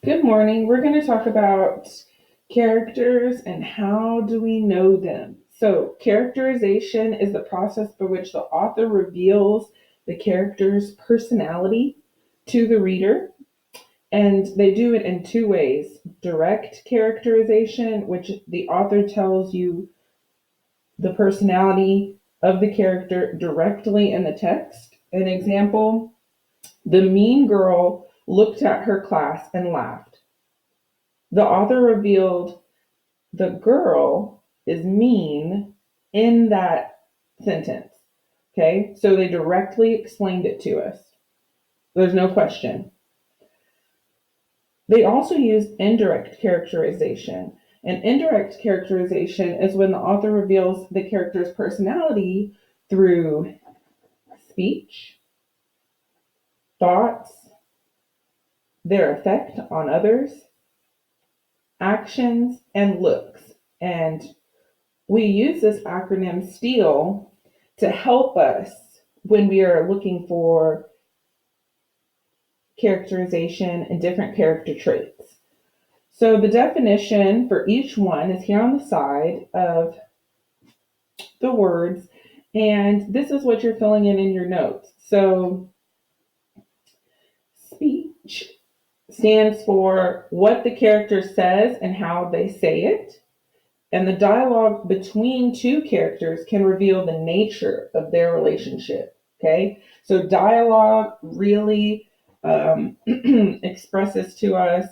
Good morning. We're going to talk about characters and how do we know them. So, characterization is the process by which the author reveals the character's personality to the reader, and they do it in two ways: direct characterization, which the author tells you the personality of the character directly in the text. An example: the mean girl looked at her class and laughed. The author revealed the girl is mean in that sentence. Okay, so they directly explained it to us. There's no question. They also use indirect characterization. And indirect characterization is when the author reveals the character's personality through speech, thoughts, their effect on others, actions, and looks. And we use this acronym STEAL to help us when we are looking for characterization and different character traits. So the definition for each one is here on the side of the words, and this is what you're filling in your notes. So speech stands for what the character says and how they say it. And the dialogue between two characters can reveal the nature of their relationship. Okay, so dialogue really expresses to us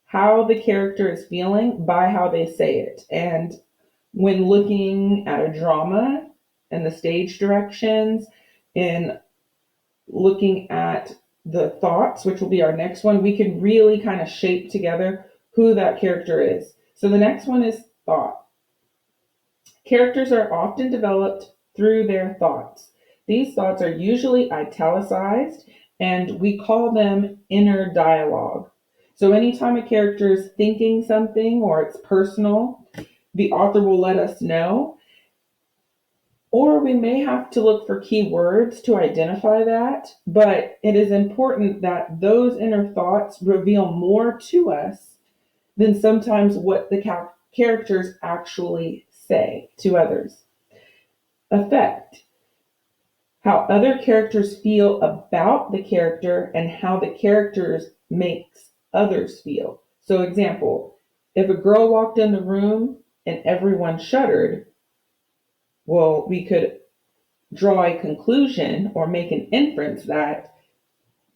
how the character is feeling by how they say it. And when looking at a drama and the stage directions, and looking at the thoughts, which will be our next one, we can really kind of shape together who that character is. So the next one is thought. Characters are often developed through their thoughts. These thoughts are usually italicized, and we call them inner dialogue. So anytime a character is thinking something or it's personal, the author will let us know, or we may have to look for key words to identify that. But it is important that those inner thoughts reveal more to us than sometimes what the characters actually say to others. Affect: how other characters feel about the character and how the characters makes others feel. So example, if a girl walked in the room and everyone shuddered, well, we could draw a conclusion or make an inference that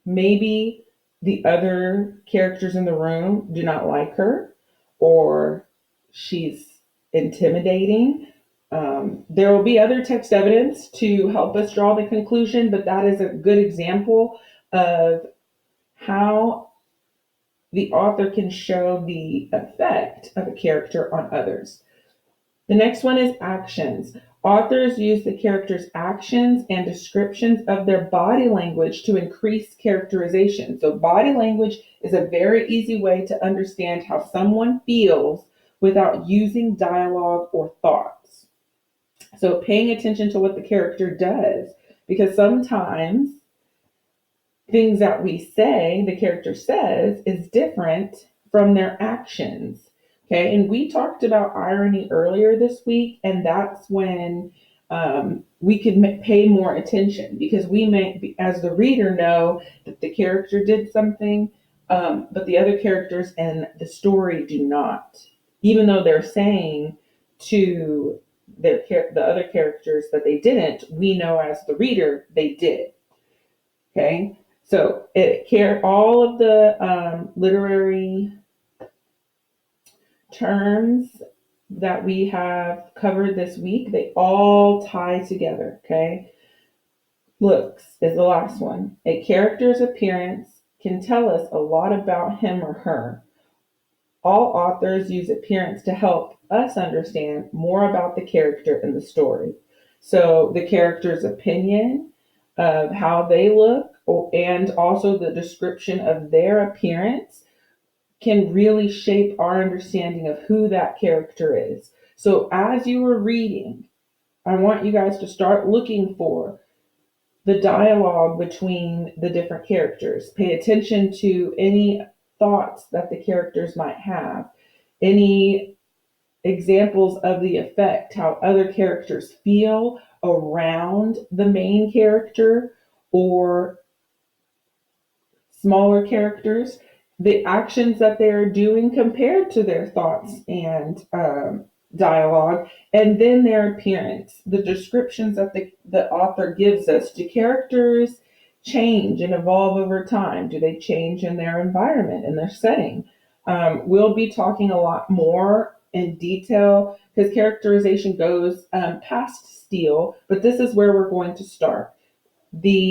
maybe the other characters in the room do not like her, or she's intimidating. There will be other text evidence to help us draw the conclusion, but that is a good example of how the author can show the effect of a character on others. The next one is actions. Authors use the character's actions and descriptions of their body language to increase characterization. So, body language is a very easy way to understand how someone feels without using dialogue or thoughts. So, paying attention to what the character does, because sometimes things that we say, the character says, is different from their actions. Okay, and we talked about irony earlier this week, and that's when we could pay more attention because we may, as the reader, know that the character did something, but the other characters in the story do not, even though they're saying to the other characters that they didn't. We know as the reader they did. Okay, so all of the literary terms that we have covered this week, they all tie together. Okay, looks is the last one. A character's appearance can tell us a lot about him or her. All authors use appearance to help us understand more about the character in the story. So the character's opinion of how they look and also the description of their appearance can really shape our understanding of who that character is. So as you are reading, I want you guys to start looking for the dialogue between the different characters. Pay attention to any thoughts that the characters might have, any examples of the effect, how other characters feel around the main character or smaller characters, the actions that they are doing compared to their thoughts and dialogue, and then their appearance, the descriptions that the author gives us. Do characters change and evolve over time? Do they change in their environment and their setting? We'll be talking a lot more in detail because characterization goes past steel, but this is where we're going to start. The